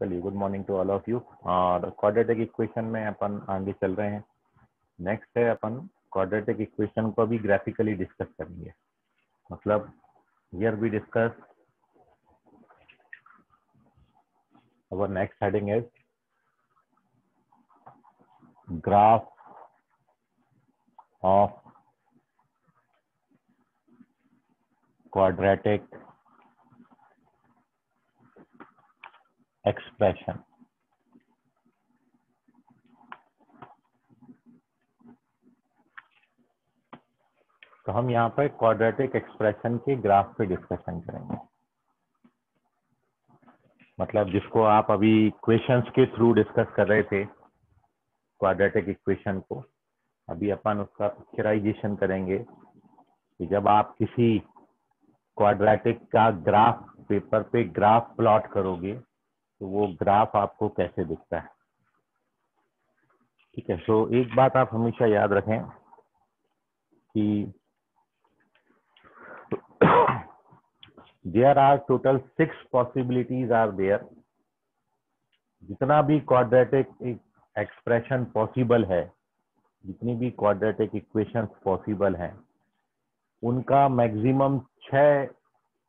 चलिए, good morning to all of you. और quadratic equation में अपन आगे चल रहे हैं। नेक्स्ट है अपन क्वाड्रेटिक इक्वेशन को भी ग्राफिकली डिस्कस करेंगे। मतलब here we discuss our next heading is graph of quadratic expression. तो हम यहाँ पर क्वाड्रेटिक एक्सप्रेशन के ग्राफ पे डिस्कशन करेंगे। मतलब जिसको आप अभी इक्वेशंस के थ्रू डिस्कस कर रहे थे क्वाड्रेटिक इक्वेशन को, अभी अपन उसका पिक्चराइजेशन करेंगे कि जब आप किसी क्वाड्रेटिक का ग्राफ पेपर पे ग्राफ प्लॉट करोगे तो वो ग्राफ आपको कैसे दिखता है। ठीक है। तो एक बात आप हमेशा याद रखें कि there are total 6 possibilities are there। जितना भी क्वाड्रेटिक एक्सप्रेशन पॉसिबल है, जितनी भी क्वाड्रेटिक इक्वेशंस पॉसिबल हैं, उनका मैक्सिमम 6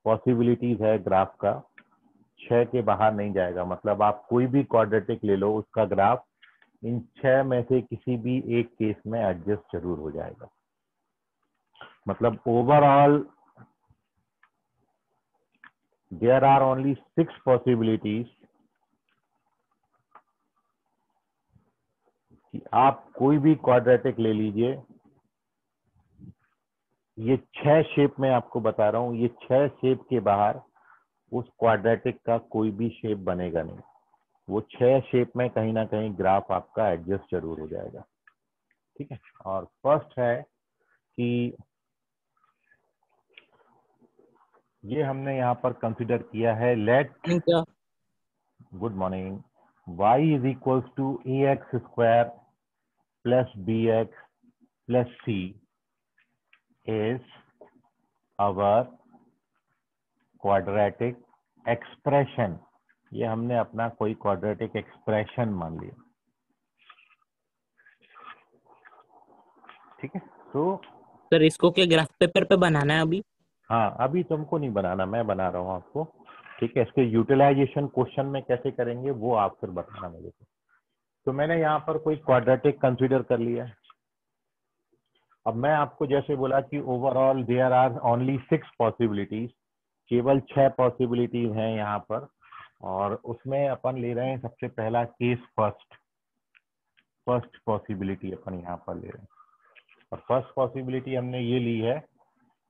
पॉसिबिलिटीज है ग्राफ का। 6 के बाहर नहीं जाएगा। मतलब आप कोई भी क्वाड्रेटिक ले लो, उसका ग्राफ इन 6 में से किसी भी एक केस में एडजस्ट जरूर हो जाएगा। मतलब overall there are only 6 possibilities कि आप कोई भी क्वाड्रेटिक ले लीजिए। ये 6 शेप में आपको बता रहा हूं, ये 6 शेप के बाहर उस क्वाड्रेटिक का कोई भी शेप बनेगा नहीं। वो 6 शेप में कहीं ना कहीं ग्राफ आपका एडजस्ट जरूर हो जाएगा। ठीक है। और फर्स्ट है कि ये हमने यहाँ पर कंसिडर किया है, let good morning y is equals to ax square plus bx plus c is our quadratic expression. ये हमने अपना कोई क्वाड्रेटिक एक्सप्रेशन मान लिया। ठीक है। तो सर इसको क्या ग्राफ पेपर पे बनाना है अभी? हाँ, अभी तुमको नहीं बनाना, मैं बना रहा हूँ आपको। ठीक है। इसके यूटिलाइजेशन क्वेश्चन में कैसे करेंगे वो आप फिर बताना मेरे को। तो मैंने यहाँ पर कोई क्वाड्रेटिक कंसीडर कर लिया है। अब मैं आपको जैसे बोला कि overall there are only 6 possibilities, केवल 6 पॉसिबिलिटीज हैं यहाँ पर। और उसमें अपन ले रहे हैं सबसे पहला केस फर्स्ट पॉसिबिलिटी अपन यहाँ पर ले रहे हैं। और फर्स्ट पॉसिबिलिटी हमने ये ली है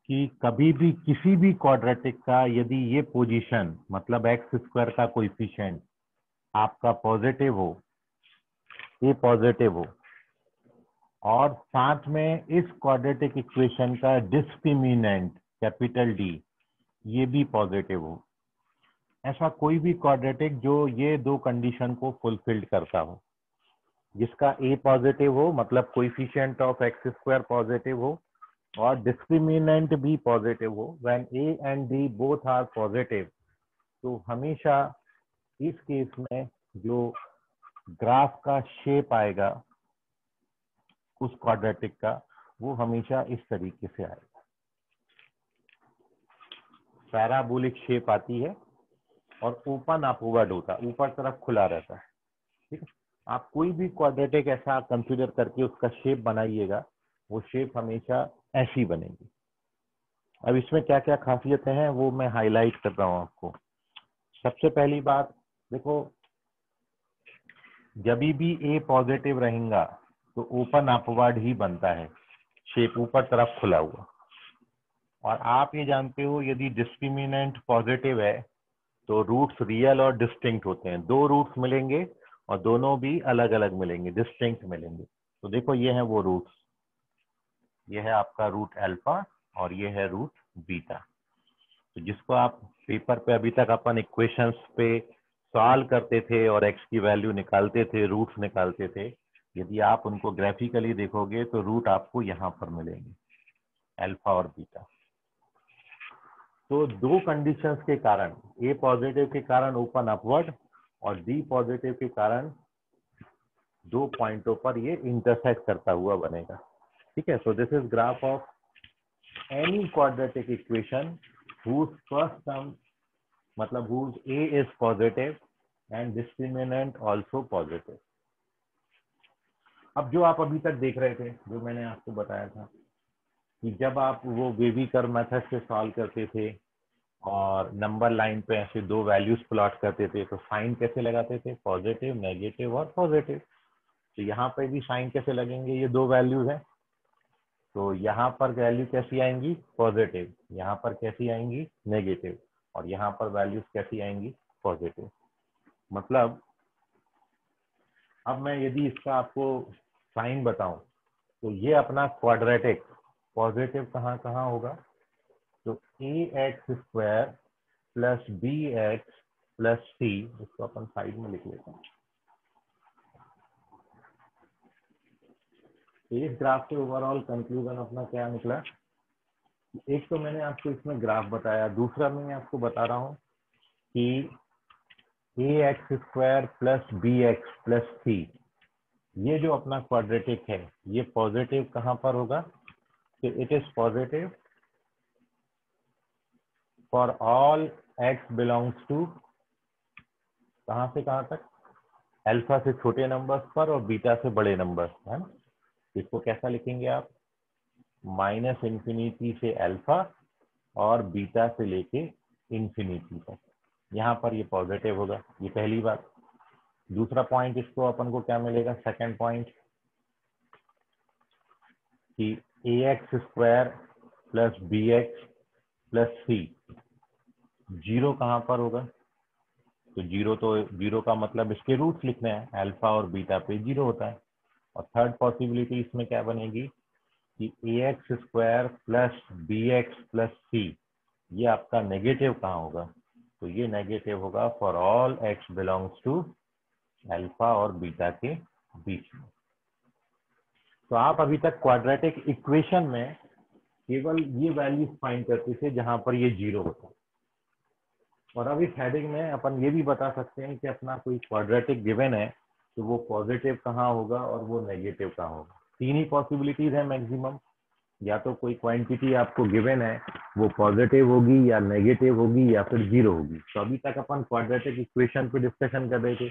कि कभी भी किसी भी क्वाड्रेटिक का यदि ये पोजीशन, मतलब एक्स स्क्वायर का कोएफिशिएंट आपका पॉजिटिव हो, ये पॉजिटिव हो, और साथ में इस क्वाड्रेटिक इक्वेशन का डिस्क्रिमिनेंट कैपिटल डी ये भी पॉजिटिव हो, ऐसा कोई भी क्वाड्रेटिक जो ये दो कंडीशन को फुलफिल्ड करता हो, जिसका ए पॉजिटिव हो, मतलब coefficient of X square positive हो और डिस्क्रिमिनेंट भी पॉजिटिव हो, when A and D both are positive, तो हमेशा इस केस में जो ग्राफ का शेप आएगा उस क्वाड्रेटिक का, वो हमेशा इस तरीके से आएगा। पैराबोलिक शेप आती है और ओपन अपवर्ड होता है, ऊपर तरफ खुला रहता है। ठीक है। आप कोई भी क्वाड्रेटिक ऐसा कंसीडर करके उसका शेप बनाइएगा, वो शेप हमेशा ऐसी बनेगी। अब इसमें क्या क्या खासियतें हैं वो मैं हाईलाइट कर रहा हूँ आपको। सबसे पहली बात देखो, जब भी ए पॉजिटिव रहेगा तो ओपन अपवर्ड ही बनता है, शेप ऊपर तरफ खुला हुआ। और आप ये जानते हो यदि डिस्क्रिमिनेंट पॉजिटिव है तो रूट्स रियल और डिस्टिंक्ट होते हैं। 2 रूट्स मिलेंगे और दोनों भी अलग अलग मिलेंगे, डिस्टिंक्ट मिलेंगे। तो देखो ये है वो रूट्स, ये है आपका रूट अल्फा और ये है रूट बीटा। तो जिसको आप पेपर पे अभी तक अपन इक्वेशंस पे सॉल्व करते थे और एक्स की वैल्यू निकालते थे, रूट्स निकालते थे, यदि आप उनको ग्राफिकली देखोगे तो रूट आपको यहाँ पर मिलेंगे, अल्फा और बीटा। तो 2 कंडीशंस के कारण, ए पॉजिटिव के कारण ओपन अपवर्ड और डी पॉजिटिव के कारण 2 पॉइंटों पर ये इंटरसेक्ट करता हुआ बनेगा। ठीक है, so this is graph of any quadratic equation whose first term मतलब whose a is positive and discriminant also positive। अब जो आप अभी तक देख रहे थे, जो मैंने आपको बताया था कि जब आप वो वेवी कर्व मेथड से सॉल्व करते थे और नंबर लाइन पे ऐसे दो वैल्यूज प्लॉट करते थे, तो साइन कैसे लगाते थे? पॉजिटिव, नेगेटिव और पॉजिटिव। तो यहाँ पे भी साइन कैसे लगेंगे? ये दो वैल्यूज हैं, तो यहाँ पर वैल्यू कैसी आएंगी? पॉजिटिव। यहाँ पर कैसी आएंगी? नेगेटिव। और यहाँ पर वैल्यूज कैसी आएंगी? पॉजिटिव। मतलब अब मैं यदि इसका आपको साइन बताऊं तो ये अपना क्वाड्रेटिक पॉजिटिव कहाँ कहाँ होगा? तो ax square plus bx plus c, इसको अपन साइड में लिख लेते हैं। इस ग्राफ के ओवरऑल कंक्लूजन अपना क्या निकला? एक तो मैंने आपको इसमें ग्राफ बताया, दूसरा मैं आपको बता रहा हूँ कि ax square plus bx plus c, ये जो अपना क्वाड्रेटिक है ये पॉजिटिव कहाँ पर होगा? तो it is positive for all x belongs to, कहाँ से कहाँ तक? अल्फा से छोटे नंबर्स पर और बीटा से बड़े नंबर्स, है ना। इसको कैसा लिखेंगे आप? माइनस इंफिनिटी से अल्फा और बीटा से लेके इंफिनिटी तक, यहाँ पर ये पॉजिटिव होगा। ये पहली बात। दूसरा पॉइंट इसको अपन को क्या मिलेगा? सेकंड पॉइंट कि ax square plus bx plus c, zero कहाँ पर होगा? तो जीरो का मतलब इसके रूट्स लिखने हैं, अल्फा और बीटा पे जीरो होता है। और थर्ड पॉसिबिलिटी इसमें क्या बनेगी कि ax square plus bx plus c, ये आपका नेगेटिव कहाँ होगा? तो ये नेगेटिव होगा for all x belongs to alpha और बीटा के बीच में। तो आप अभी तक क्वाड्रेटिक इक्वेशन में केवल ये वैल्यूज फाइंड करते थे जहां पर ये जीरो होता है, और अब इस हेडिंग में अपन ये भी बता सकते हैं कि अपना कोई क्वाड्रेटिक गिवन है तो वो पॉजिटिव कहाँ होगा और वो नेगेटिव कहाँ होगा। तीन ही पॉसिबिलिटीज है मैक्सिमम, या तो कोई क्वांटिटी आपको गिवन है वो पॉजिटिव होगी या नेगेटिव होगी या फिर जीरो होगी। तो अभी तक अपन क्वाड्रेटिक इक्वेशन पे डिस्कशन कर रहे थे,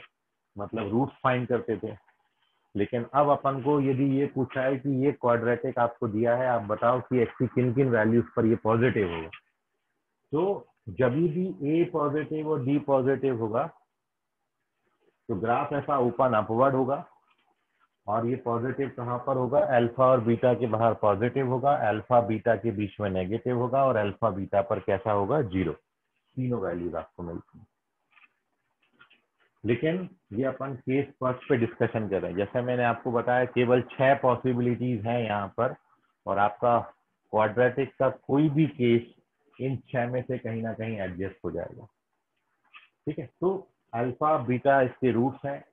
मतलब रूट्स फाइंड करते थे। लेकिन अब अपन को यदि ये पूछा है कि ये क्वाड्रेटिक आपको दिया है, आप बताओ कि एक्स की किन किन वैल्यूज पर ये पॉजिटिव होगा, तो जब भी ए पॉजिटिव और डी पॉजिटिव होगा तो ग्राफ ऐसा ओपन अपवर्ड होगा, और ये पॉजिटिव कहाँ पर होगा? अल्फा और बीटा के बाहर पॉजिटिव होगा, अल्फा बीटा के बीच में नेगेटिव होगा, और अल्फा बीटा पर कैसा होगा? जीरो। तीनों वैल्यूज आपको मिलती हैं। लेकिन ये अपन केस फर्स्ट पे डिस्कशन कर रहे हैं। जैसे मैंने आपको बताया केवल 6 पॉसिबिलिटीज हैं यहाँ पर, और आपका क्वाड्रेटिक का कोई भी केस इन 6 में से कहीं ना कहीं एडजस्ट हो जाएगा। ठीक है, तो अल्फा बीटा इसके रूट्स हैं।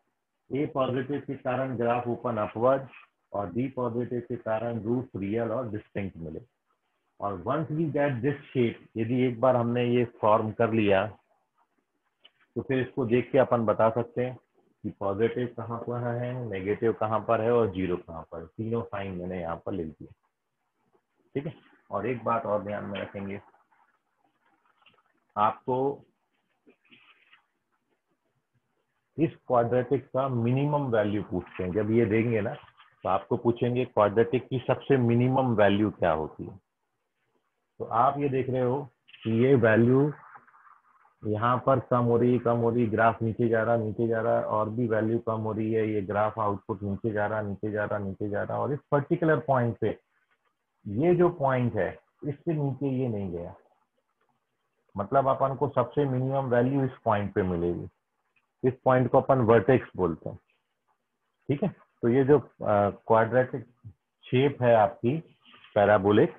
ए पॉजिटिव के कारण ग्राफ ओपन अपवर्ड, और डी पॉजिटिव के कारण रूट्स रियल और डिस्टिंक्ट मिले। और once we get this shape, यदि एक बार हमने ये फॉर्म कर लिया तो फिर इसको देख के अपन बता सकते हैं कि पॉजिटिव कहाँ पर है, नेगेटिव कहाँ पर है और जीरो कहाँ पर है। तीनों साइन मैंने यहाँ पर लिख दिया। ठीक है, और एक बात और ध्यान में रखेंगे, आपको इस क्वाड्रेटिक का मिनिमम वैल्यू पूछते हैं। जब ये देंगे ना तो आपको पूछेंगे क्वाड्रेटिक की सबसे मिनिमम वैल्यू क्या होती है। तो आप ये देख रहे हो कि ये वैल्यू यहाँ पर कम हो रही, ग्राफ नीचे जा रहा, और भी वैल्यू कम हो रही है, ये ग्राफ आउटपुट नीचे जा रहा, और इस पर्टिकुलर पॉइंट पे ये जो पॉइंट है इससे नीचे ये नहीं गया, मतलब अपन को सबसे मिनिमम वैल्यू इस पॉइंट पे मिलेगी। इस पॉइंट को अपन वर्टेक्स बोलते हैं। ठीक है, तो ये जो क्वाड्रेटिक शेप है आपकी पैराबोलिक,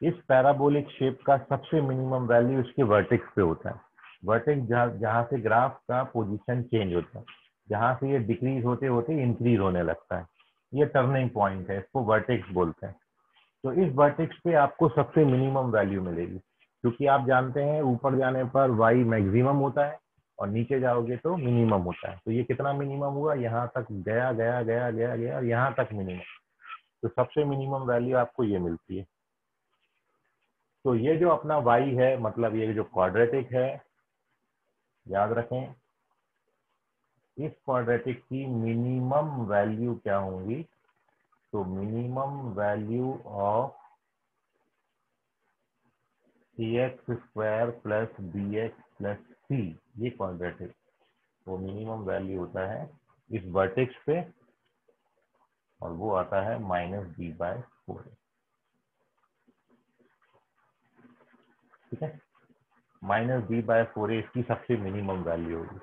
इस पैराबोलिक शेप का सबसे मिनिमम वैल्यू इसके वर्टेक्स पे होता है। वर्टेक्स जहाँ से ग्राफ का पोजीशन चेंज होता है, जहाँ से ये डिक्रीज होते होते इंक्रीज होने लगता है, ये टर्निंग पॉइंट है, इसको वर्टेक्स बोलते हैं। तो इस वर्टेक्स पे आपको सबसे मिनिमम वैल्यू मिलेगी, क्योंकि आप जानते हैं ऊपर जाने पर y मैक्सिमम होता है और नीचे जाओगे तो मिनिमम होता है। तो ये कितना मिनिमम हुआ, यहाँ तक गया गया गया गया गया और यहाँ तक मिनिमम। तो सबसे मिनिमम वैल्यू आपको ये मिलती है। तो ये जो अपना y है, मतलब ये जो क्वाड्रेटिक है, याद रखें इस क्वाड्रेटिक की मिनिमम वैल्यू क्या होंगी, तो minimum value of cx square plus bx plus c, ये क्वाड्रेटिक वो मिनिमम वैल्यू होता है इस वर्टेक्स पे, और वो आता है -b/4। ठीक है, -b/4 इसकी सबसे मिनिमम वैल्यू होगी।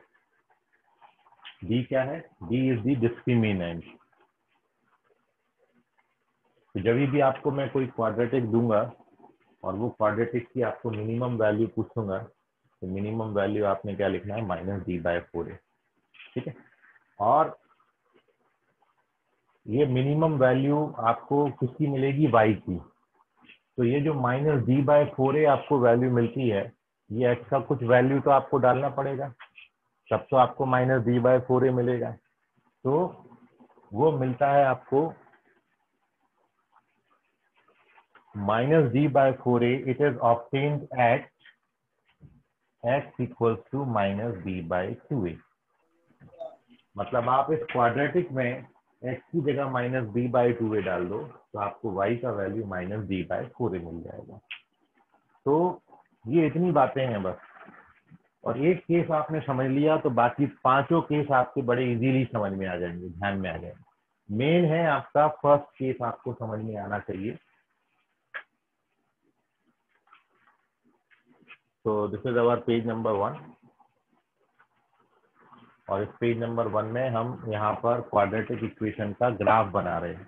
d क्या है, d इज द डिस्क्रिमिनेंट। तो जब भी आपको मैं कोई क्वाड्रेटिक दूंगा और वो क्वाड्रेटिक की आपको मिनिमम वैल्यू पूछूंगा, तो मिनिमम वैल्यू आपने क्या लिखना है, -b/4 है। ठीक है, और ये मिनिमम वैल्यू आपको किसकी मिलेगी, y की। तो ये जो -b/4 आपको वैल्यू मिलती है, ये x का कुछ वैल्यू तो आपको डालना पड़ेगा, तब तो आपको -b/4 मिलेगा। तो वो मिलता है आपको -d/4, it is obtained at x equals to -b/2a। मतलब आप इस क्वाड्रेटिक में x की जगह -b/2a डाल दो तो आपको y का वैल्यू -d/4 मिल जाएगा। तो ये इतनी बातें हैं बस, और एक केस आपने समझ लिया तो बाकी पांचों केस आपके बड़े इजीली समझ में आ जाएंगे, ध्यान में आ जाएंगे। मेन है आपका फर्स्ट केस आपको समझ में आना चाहिए। तो this is our page number 1, और इस पेज नंबर 1 में हम यहाँ पर क्वाड्रेटिक इक्वेशन का ग्राफ बना रहे हैं।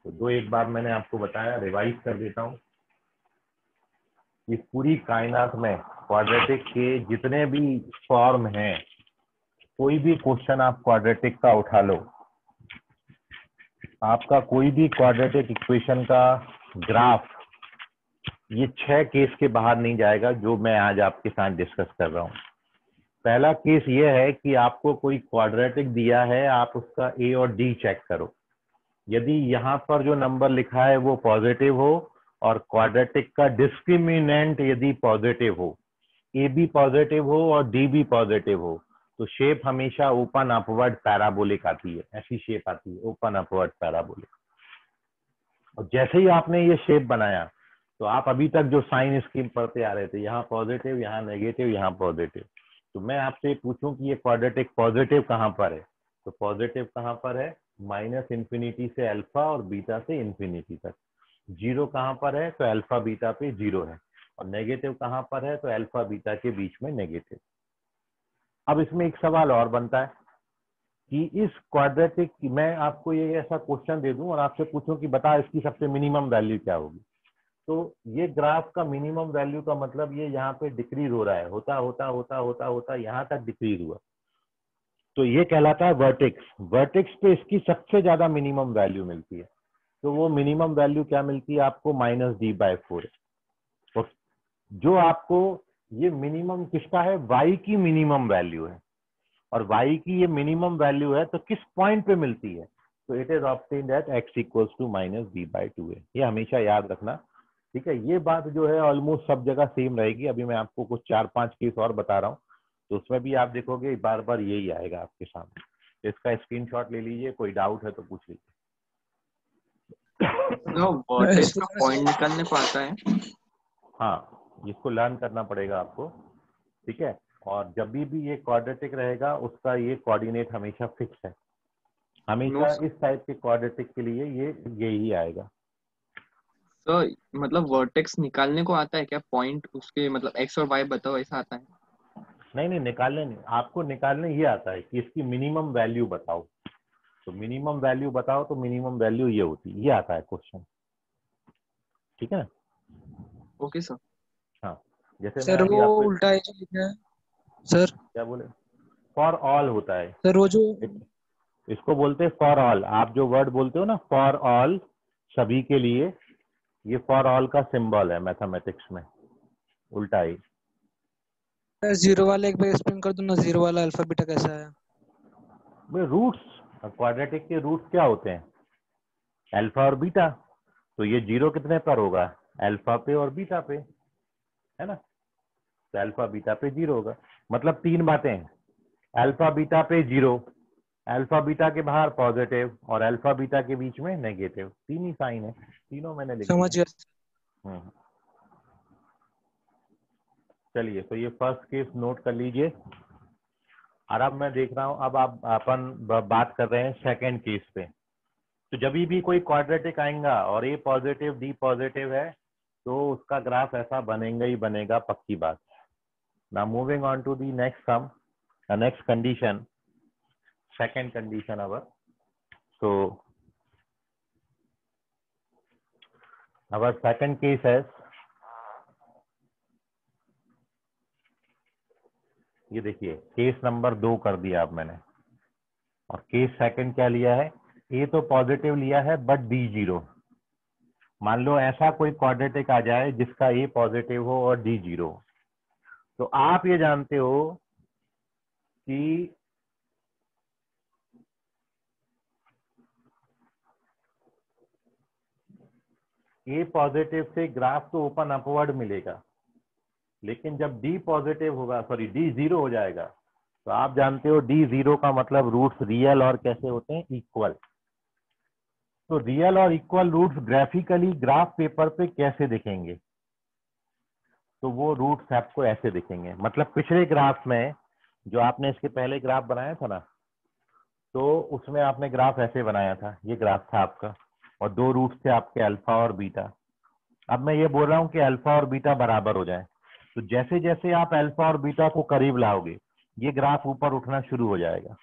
तो एक बार मैंने आपको बताया, रिवाइज कर देता हूँ। इस पूरी कायनात में क्वाड्रेटिक के जितने भी फॉर्म हैं, कोई भी क्वेश्चन आप क्वाड्रेटिक का उठा लो, आपका कोई भी क्वाड्रेटिक इक्वेशन का ग्राफ ये 6 केस के बाहर नहीं जाएगा जो मैं आज आपके साथ डिस्कस कर रहा हूँ। पहला केस ये है कि आपको कोई क्वाड्रेटिक दिया है, आप उसका ए और डी चेक करो। यदि यहाँ पर जो नंबर लिखा है वो पॉजिटिव हो और क्वाड्रेटिक का डिस्क्रिमिनेंट यदि पॉजिटिव हो, ए भी पॉजिटिव हो और डी भी पॉजिटिव हो, तो शेप हमेशा ओपन अपवर्ड पैराबोलिक आती है। ऐसी शेप आती है ओपन अपवर्ड पैराबोलिक। और जैसे ही आपने ये शेप बनाया तो आप अभी तक जो साइन स्कीम पढ़ते आ रहे थे, यहाँ पॉजिटिव, यहाँ नेगेटिव, यहाँ पॉजिटिव, तो मैं आपसे पूछूं कि ये क्वाड्रेटिक पॉजिटिव कहाँ पर है, तो पॉजिटिव कहाँ पर है, -इंफिनिटी से अल्फा और बीटा से इंफिनिटी तक। जीरो कहाँ पर है, तो अल्फा बीटा पे जीरो है। और नेगेटिव कहाँ पर है, तो अल्फा बीटा के बीच में नेगेटिव। अब इसमें एक सवाल और बनता है कि इस क्वाड्रेटिक मैं आपको ये ऐसा क्वेश्चन दे दूं और आपसे पूछूं कि बता इसकी सबसे मिनिमम वैल्यू क्या होगी, तो ये ग्राफ का मिनिमम वैल्यू का मतलब ये यहाँ पे डिक्रीज हो रहा है, होता होता होता होता होता यहाँ तक डिक्रीज हुआ, तो ये कहलाता है वर्टेक्स। वर्टेक्स पे इसकी सबसे ज्यादा मिनिमम वैल्यू मिलती है। तो वो मिनिमम वैल्यू क्या मिलती है आपको, -d/4। और जो आपको ये मिनिमम किसका है, y की मिनिमम वैल्यू है, और y की ये मिनिमम वैल्यू है तो किस पॉइंट पे मिलती है, तो it is obtained at x equals to -b/2a। ये हमेशा याद रखना, ठीक है। ये बात जो है ऑलमोस्ट सब जगह सेम रहेगी। अभी मैं आपको कुछ 4-5 केस और बता रहा हूँ, तो उसमें भी आप देखोगे बार बार यही आएगा आपके सामने। तो इसका स्क्रीनशॉट ले लीजिए, कोई डाउट है तो पूछ लीजिए। वर्टेक्स का पॉइंट निकालने को आता है? हाँ, इसको लर्न करना पड़ेगा आपको, ठीक है। और जब भी ये क्वाड्रेटिक रहेगा उसका ये कोऑर्डिनेट हमेशा फिक्स है, हमेशा इस टाइप के क्वाड्रेटिक के लिए ये यही आएगा। तो मतलब वर्टेक्स निकालने को आता है क्या, पॉइंट उसके मतलब एक्स और वाई बताओ, ऐसा आता है? नहीं, निकालने नहीं, आपको निकालने ये आता है कि इसकी मिनिमम वैल्यू बताओ। तो मिनिमम वैल्यू बताओ, तो मिनिमम वैल्यू ये होती है, ये आता है क्वेश्चन, ठीक है। Okay sir. हाँ, जैसे मैं सर अभी वो आपको उल्टा है जो लिखा है सर। क्या बोले, फॉर ऑल होता है सर वो जो इसको बोलते हैं फॉर ऑल। आप जो वर्ड बोलते हो ना फॉर ऑल, सभी के लिए, ये फॉर ऑल का सिंबल है मैथमेटिक्स में, उल्टा ही। सर जीरो वाला एक बार एक्सप्लेन कर दो ना, जीरो वाला अल्फा बीटा कैसा है? भाई रूट्स, क्वाड्रेटिक के रूट्स क्या होते हैं? अल्फा और बीटा। तो ये जीरो कितने पर होगा? अल्फा पे और बीटा पे, है ना? तो अल्फा बीटा पे जीरो होगा। मतलब तीन बातें हैं, अल्फा बीटा पे जीरो, अल्फा बीटा के बाहर पॉजिटिव और अल्फा बीटा के बीच में नेगेटिव। तीन ही साइन है, तीनों मैंने लिख समझ दिया। गया। चलिए, तो ये फर्स्ट केस नोट कर लीजिए। और अब मैं देख रहा हूं, अब आप अपन बात कर रहे हैं सेकंड केस पे। तो जब भी कोई क्वाड्रेटिक आएगा और ए पॉजिटिव डी पॉजिटिव है तो उसका ग्राफ ऐसा बनेगा ही बनेगा, पक्की बात। Now moving on to the next sum, next condition, second condition our. So our second case है, ये देखिए केस नंबर 2 कर दिया अब मैंने। और केस सेकंड क्या लिया है? ए तो पॉजिटिव लिया है बट डी जीरो। मान लो ऐसा कोई क्वाड्रेटिक आ जाए जिसका ए पॉजिटिव हो और डी जीरो। तो आप ये जानते हो कि ए पॉजिटिव से ग्राफ तो ओपन अपवर्ड मिलेगा, लेकिन जब डी पॉजिटिव होगा, सॉरी डी जीरो हो जाएगा, तो आप जानते हो डी जीरो का मतलब रूट्स रियल और कैसे होते हैं? इक्वल। तो रियल और equal roots graphically graph paper पे कैसे दिखेंगे? तो वो रूट्स आपको ऐसे दिखेंगे। मतलब पिछले ग्राफ में जो आपने इसके पहले ग्राफ बनाया था ना, तो उसमें आपने ग्राफ ऐसे बनाया था, ये ग्राफ था आपका, और दो रूट्स थे आपके अल्फा और बीटा। अब मैं ये बोल रहा हूँ कि अल्फा और बीटा बराबर हो जाए। तो जैसे जैसे आप अल्फा और बीटा को करीब लाओगे, ये ग्राफ ऊपर उठना शुरू हो जाएगा।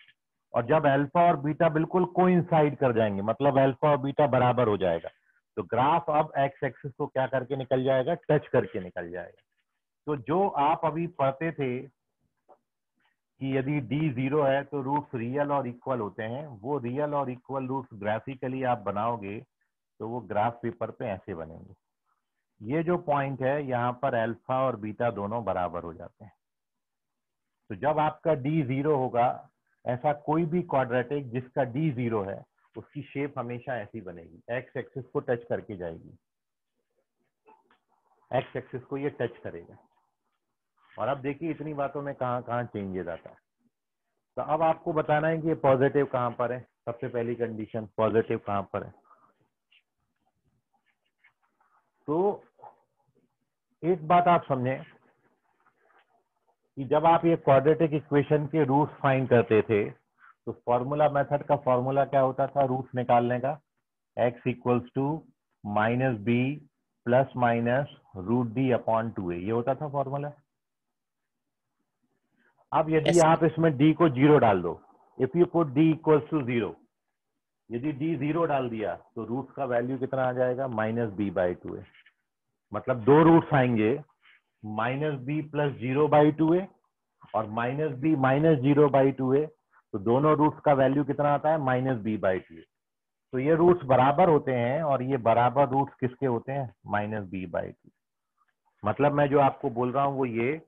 और जब अल्फा और बीटा बिल्कुल कोइंसाइड कर जाएंगे, मतलब अल्फा और बीटा बराबर हो जाएगा, तो ग्राफ अब एक्स एक्सिस को क्या करके निकल जाएगा? टच करके निकल जाएगा। तो जो आप अभी पढ़ते थे कि यदि डी जीरो है तो रूट्स रियल और इक्वल होते हैं, वो रियल और इक्वल रूट्स ग्राफिकली आप बनाओगे तो वो ग्राफ पेपर पे ऐसे बनेंगे। ये जो पॉइंट है यहाँ पर अल्फा और बीटा दोनों बराबर हो जाते हैं। तो जब आपका डी जीरो होगा, ऐसा कोई भी क्वाड्रेटिक जिसका डी जीरो है, उसकी शेप हमेशा ऐसी बनेगी, एक्स एक्सिस को टच करके जाएगी, एक्स एक्सिस को ये टच करेगा। और अब देखिए इतनी बातों में कहाँ कहाँ चेंजेस आता है। तो अब आपको बताना है कि पॉजिटिव कहाँ पर है। सबसे पहली कंडीशन, पॉजिटिव कहाँ पर है। तो एक बात आप समझें कि जब आप ये क्वाड्रेटिक इक्वेशन के रूट्स फाइंड करते थे, तो फॉर्मूला मेथड का फॉर्मूला क्या होता था रूट्स निकालने का? x equals to minus b plus minus root d upon 2a, ये होता था फॉर्मूला। अब यदि Yes, आप इसमें d को जीरो डाल दो, if you put d equals to zero, यदि d जीरो डाल दिया तो रूट का वैल्यू कितना आ जाएगा? Minus b by 2a। मतलब दो रूट्स आएंगे, minus b plus zero by 2a और minus b minus zero by 2a। तो दोनों रूट्स का वैल्यू कितना आता है? Minus b by 2a। तो ये रूट्स बराबर होते हैं, और ये बराबर रूट्स किसके होते हैं? Minus b by 2। मतलब मैं जो आपको बोल रहा हूँ वो ये,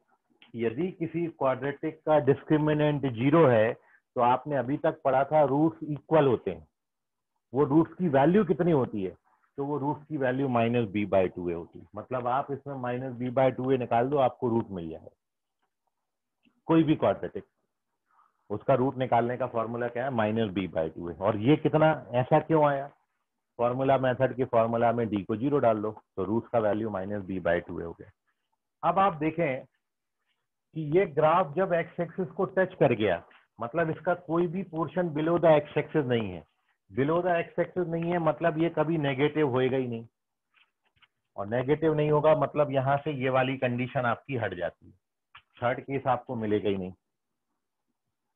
यदि किसी क्वाड्रेटिक का डिस्क्रिमिनेंट जीरो है तो आपने अभी तक पढ़ा था रूट्स इक्वल होते हैं। वो रूट्स की वैल्यू कितनी होती है? तो वो रूट्स की value minus b by 2a होती है। मतलब आप इसमें माइनस बी बाई 2a निकाल दो, आपको रूट मिल जाएगा। कोई भी क्वाड्रेटिक, उसका रूट निकालने का फॉर्मूला क्या है? Minus b by 2a। और ये कितना, ऐसा क्यों आया? फॉर्मूला मेथड के फॉर्मूला में डी को जीरो डाल दो तो रूट का value minus b by 2a हो गया। अब आप देखें कि ये ग्राफ जब एक्स एक्सिस को टच कर गया, मतलब इसका कोई भी portion below the x axis नहीं है। बिलो द एक्स एक्सिस नहीं है मतलब ये कभी नेगेटिव होएगा ही नहीं, और नेगेटिव नहीं होगा मतलब यहाँ से ये वाली कंडीशन आपकी हट जाती है, थर्ड केस आपको मिलेगा ही नहीं।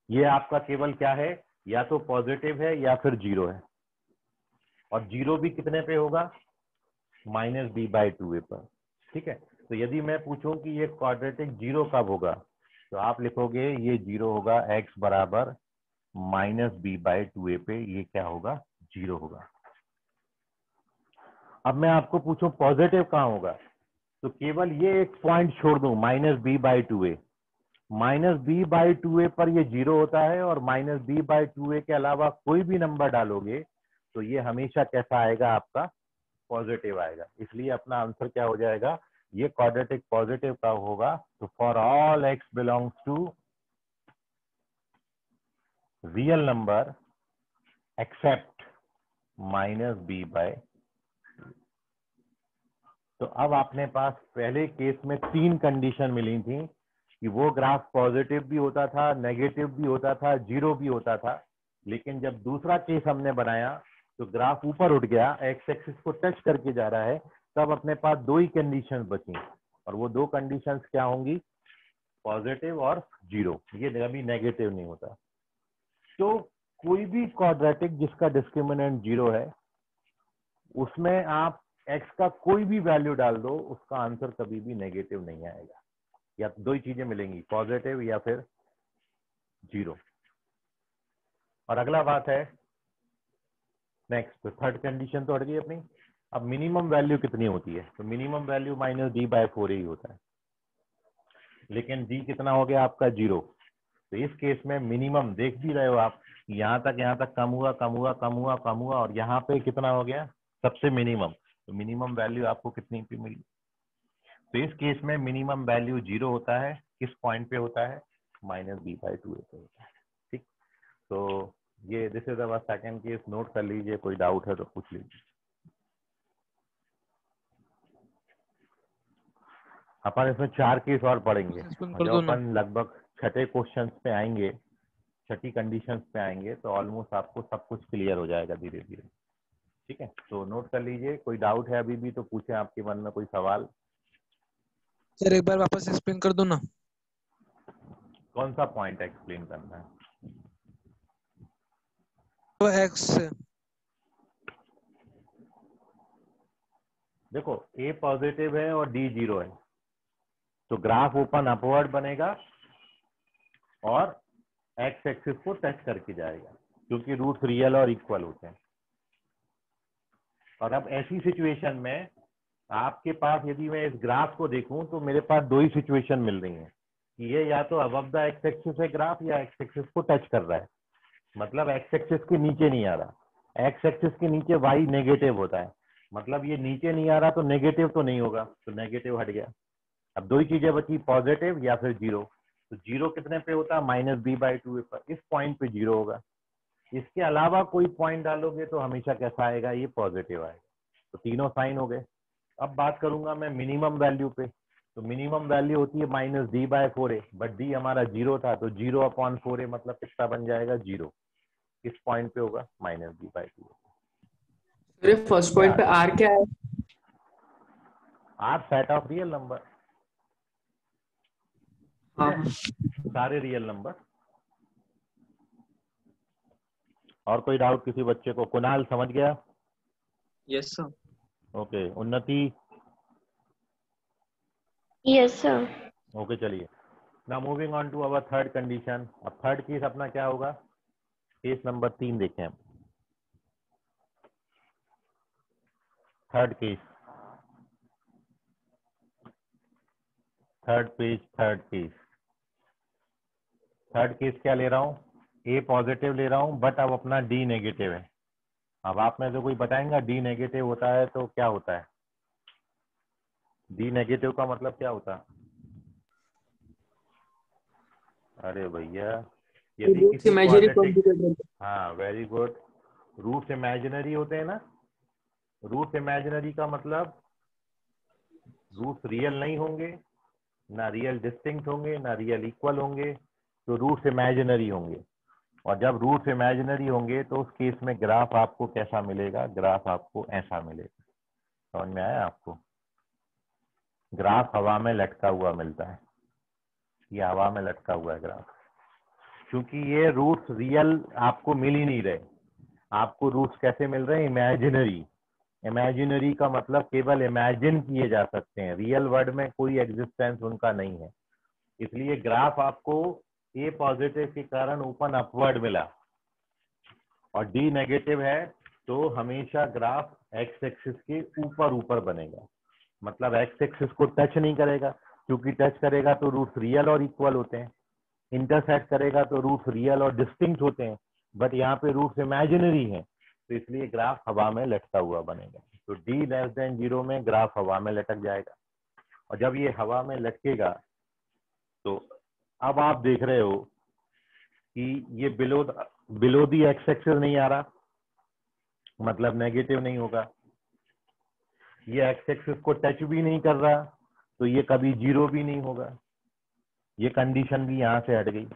ये आपका केवल क्या है? या तो पॉजिटिव है या फिर जीरो है, और जीरो भी कितने पे होगा? माइनस बी बाई 2a पर। ठीक है, तो यदि मैं पूछूं कि ये क्वाड्रेटिक जीरो कब होगा, तो आप लिखोगे ये जीरो होगा x बराबर माइनस बी बाई 2a पे, ये क्या होगा? जीरो होगा। अब मैं आपको पूछूं पॉजिटिव कहाँ होगा, तो केवल ये एक पॉइंट छोड़ दूं minus b by 2a, -b/2a पर ये 0 होता है, और -b/2a के अलावा कोई भी नंबर डालोगे तो ये हमेशा कैसा आएगा, आपका पॉजिटिव आएगा। इसलिए अपना आंसर क्या हो जाएगा, ये क्वाड्रेटिक पॉजिटिव का होगा। तो for all x belongs to real number except -b/, तो अब आपने पास पहले केस में 3 कंडीशन मिली थी कि वो ग्राफ पॉजिटिव भी होता था, नेगेटिव भी होता था, 0 भी होता था। लेकिन जब दूसरा केस हमने बनाया तो ग्राफ ऊपर उठ गया, एक्स एक्सिस को टच करके जा रहा है, तब अपने पास 2 ही कंडीशन बची, और वो 2 कंडीशंस क्या होंगी, पॉजिटिव और 0। ये कभी नेगेटिव नहीं होता। तो कोई भी क्वाड्रेटिक जिसका डिस्क्रिमिनेंट 0 है, उसमें आप x का कोई भी वैल्यू डाल दो, उसका आंसर कभी भी नेगेटिव नहीं आएगा। या 2 ही चीजें मिलेंगी, पॉजिटिव या फिर 0। और अगला बात है नेक्स्ट, तो थर्ड कंडीशन तो हट गई अपनी। अब मिनिमम वैल्यू कितनी होती है, तो मिनिमम वैल्यू -d/4 ही होता है। लेकिन d कितना हो गया आपका, 0। तो इस केस में मिनिमम देख भी रहे हो आप, यहाँ तक कम हुआ, कम हुआ, कम हुआ, कम हुआ, और यहाँ पे कितना हो गया, सबसे मिनिमम। तो मिनिमम वैल्यू आपको कितनी पे मिली। तो इस केस में मिनिमम वैल्यू 0 होता है। किस पॉइंट पे होता है, -b/2a पे होता है। ठीक, तो ये this is our second case. Note कर लीजिए, कोई डाउट है तो पूछ लीजिए। अपन इसमें 4 केस और पढ़ेंगे, सस्पेंड कर जब दो ना। अपन लगभग छठे क्वेश्चन पे आएंगे, छठी कंडीशंस पे आएंगे, तो ऑलमोस्ट आपको सब कुछ क्लियर हो जाएगा धीरे धीरे। ठीक है, तो नोट कर लीजिए। कोई डाउट है अभी भी तो पूछें, आपके मन में कोई सवाल। सर एक बार वापस एक्सप्लेन कर दो ना। कौन सा पॉइंट एक्सप्लेन करना है, तो एक्स देखो a पॉजिटिव है और d 0 है, तो ग्राफ ओपन अपवर्ड बनेगा और एक्स एक्सिस को टच करके जाएगा, क्योंकि रूट्स रियल और इक्वल होते हैं। और अब ऐसी सिचुएशन में आपके पास, यदि मैं इस ग्राफ को देखूं तो मेरे पास 2 ही सिचुएशन मिल रही हैं कि ये या तो अबव द एक्स एक्सिस है ग्राफ, या एक्स एक्सिस को टच कर रहा है, मतलब एक्स एक्सिस के नीचे नहीं आ रहा। एक्स एक्सिस के नीचे y नेगेटिव होता है, मतलब ये नीचे नहीं आ रहा तो नेगेटिव तो नहीं होगा, तो नेगेटिव हट गया। अब 2 ही चीजें बची, पॉजिटिव या फिर 0। तो 0 कितने पे होता है, -b/2a पर। इस पॉइंट पे 0 होगा। इसके अलावा कोई पॉइंट डालोगे तो हमेशा कैसा आएगा, ये पॉजिटिव आएगा। तो तीनों साइन हो गए। अब बात करूंगा मैं मिनिमम वैल्यू पे। तो मिनिमम वैल्यू होती है -d/4a, बट d हमारा 0 था, तो 0/4a मतलब कितना बन जाएगा, 0। किस पॉइंट पे होगा, -b/2a। अरे फर्स्ट पॉइंट पे आर क्या है? R set of real number, हाँ सारे रियल नंबर। और कोई डाउट किसी बच्चे को, कुणाल समझ गया। Yes sir. Okay, Unnati. Yes sir. Okay, चलिए। Now moving on to our third condition. अब थर्ड केस अपना क्या होगा, केस नंबर 3 देखें हम। Third case, third page, third case. Third case क्या ले रहा हूँ, ए पॉजिटिव ले रहा हूँ, बट अब अपना डी नेगेटिव है। अब आप में से कोई बताएंगा डी नेगेटिव होता है तो क्या होता है, डी नेगेटिव का मतलब क्या होता है। अरे भैया, यदि किसी क्वाड्रेटिक, हाँ वेरी गुड, रूट्स इमेजिनरी होते हैं ना। रूट्स इमेजिनरी का मतलब रूट्स रियल नहीं होंगे, ना रियल डिस्टिंक्ट होंगे, ना रियल इक्वल होंगे, तो रूट्स इमेजिनरी होंगे। और जब रूट्स इमेजिनरी होंगे तो उस केस में ग्राफ आपको कैसा मिलेगा, ग्राफ आपको ऐसा मिलेगा। समझ में आया आपको, ग्राफ हवा में लटका हुआ मिलता है, ये हवा में लटका हुआ है ग्राफ, क्योंकि ये रूट्स रियल आपको मिल ही नहीं रहे। आपको रूट्स कैसे मिल रहे हैं, इमेजिनरी। इमेजिनरी का मतलब केवल इमेजिन किए जा सकते हैं, रियल वर्ल्ड में कोई एग्जिस्टेंस उनका नहीं है। इसलिए ग्राफ आपको ए पॉजिटिव के कारण ओपन अपवर्ड मिला, और डी नेगेटिव है तो हमेशा ग्राफ एक्स एक्सिस के ऊपर ऊपर बनेगा, मतलब एक्स एक्सिस को टच नहीं करेगा, क्योंकि टच करेगा तो रूट्स रियल और इक्वल होते हैं। इंटरसेक्ट करेगा तो रूट्स रियल और डिस्टिंक्ट होते हैं, बट यहाँ पे रूट्स इमेजिनरी हैं, तो इसलिए ग्राफ हवा में लटका हुआ बनेगा। तो डी लेस देन 0 में ग्राफ हवा में लटक जाएगा, और जब ये हवा में लटकेगा तो अब आप देख रहे हो कि ये बिलो दी एक्स एक्सिस नहीं आ रहा, मतलब नेगेटिव नहीं होगा। ये एक्स एक्सिस को टच भी नहीं कर रहा, तो ये कभी 0 भी नहीं होगा। ये कंडीशन भी यहां से हट गई।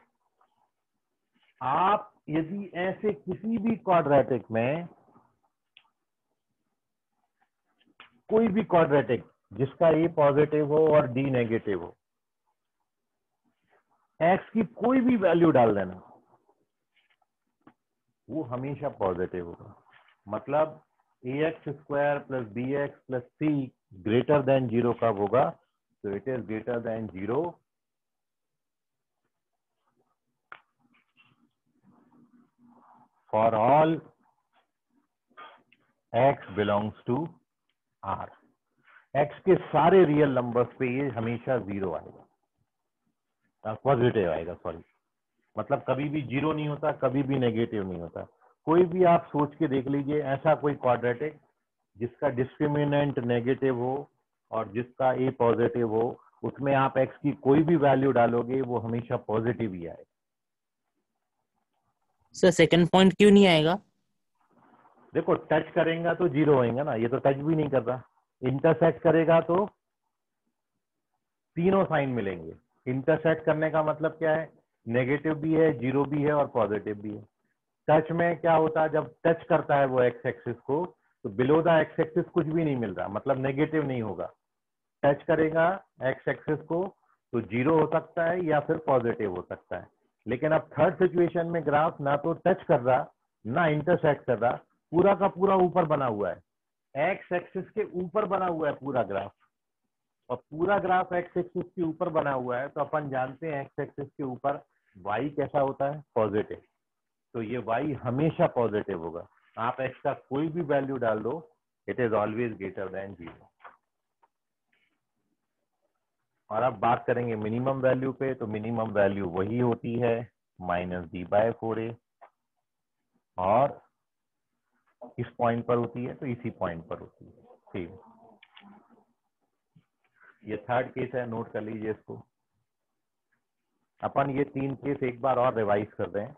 आप यदि ऐसे किसी भी क्वाड्रेटिक में कोई भी क्वाड्रेटिक जिसका ए पॉजिटिव हो और डी नेगेटिव हो, एक्स की कोई भी वैल्यू डाल देना, वो हमेशा पॉजिटिव होगा। मतलब ax² plus bx plus c greater than 0 कब होगा? तो it is greater than 0 for all x belongs to r। x के सारे रियल नंबर्स पे ये हमेशा 0 आएगा, पॉजिटिव आएगा, सॉरी। मतलब कभी भी 0 नहीं होता, कभी भी नेगेटिव नहीं होता। कोई भी आप सोच के देख लीजिए ऐसा कोई क्वाड्रेटिक जिसका डिस्क्रिमिनेंट नेगेटिव हो और जिसका ए पॉजिटिव हो, उसमें आप एक्स की कोई भी वैल्यू डालोगे वो हमेशा पॉजिटिव ही आएगा। सर सेकंड पॉइंट क्यों नहीं आएगा? देखो टच करेगा तो 0 होएगा ना, ये तो टच भी नहीं कर रहा। इंटरसेक्ट करेगा तो तीनों साइन मिलेंगे। इंटरसेक्ट करने का मतलब क्या है? नेगेटिव भी है, 0 भी है और पॉजिटिव भी है। टच में क्या होता है? जब टच करता है वो एक्स एक्सिस को, तो बिलो द एक्स एक्सिस कुछ भी नहीं मिल रहा, मतलब नेगेटिव नहीं होगा। टच करेगा एक्स एक्सिस को तो 0 हो सकता है या फिर पॉजिटिव हो सकता है। लेकिन अब थर्ड सिचुएशन में ग्राफ ना तो टच कर रहा ना इंटरसेक्ट कर रहा, पूरा का पूरा ऊपर बना हुआ है, एक्स एक्सिस के ऊपर बना हुआ है पूरा ग्राफ। और पूरा ग्राफ एक्स एक्सिस के ऊपर बना हुआ है, तो अपन जानते हैं एक्स एक्सिस के ऊपर वाई कैसा होता है? पॉजिटिव। तो ये y हमेशा पॉजिटिव होगा। आप x का कोई भी वैल्यू डाल दो, it is always greater than 0। और अब बात करेंगे मिनिमम वैल्यू पे, तो मिनिमम वैल्यू वही होती है -d/4a, और किस पॉइंट पर होती है? तो इसी पॉइंट पर होती है। ठीक, ये थर्ड केस है, नोट कर लीजिए इसको। अपन ये 3 केस एक बार और रिवाइज कर रहे हैं।